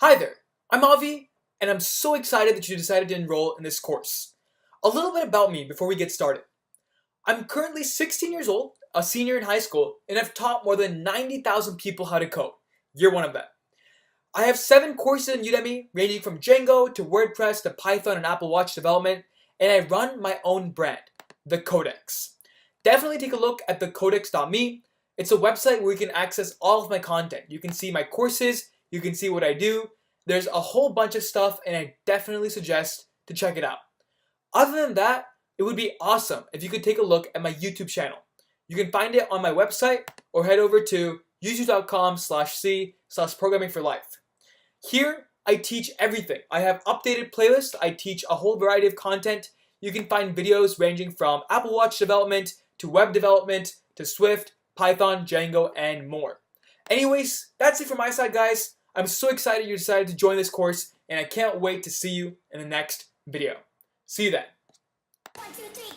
Hi there, I'm Avi, and I'm so excited that you decided to enroll in this course. A little bit about me before we get started. I'm currently 16 years old, a senior in high school, and I've taught more than 90,000 people how to code. You're one of them. I have 7 courses in Udemy, ranging from Django to WordPress to Python and Apple Watch development, and I run my own brand, The Codex. Definitely take a look at thecodex.me. It's a website where you can access all of my content. You can see my courses, you can see what I do. There's a whole bunch of stuff, and I definitely suggest to check it out. Other than that, it would be awesome if you could take a look at my YouTube channel. You can find it on my website or head over to youtube.com/c/programming4life. Here, I teach everything. I have updated playlists. I teach a whole variety of content. You can find videos ranging from Apple Watch development to web development to Swift, Python, Django, and more. Anyways, that's it from my side, guys. I'm so excited you decided to join this course, and I can't wait to see you in the next video. See you then. 1, 2, 3.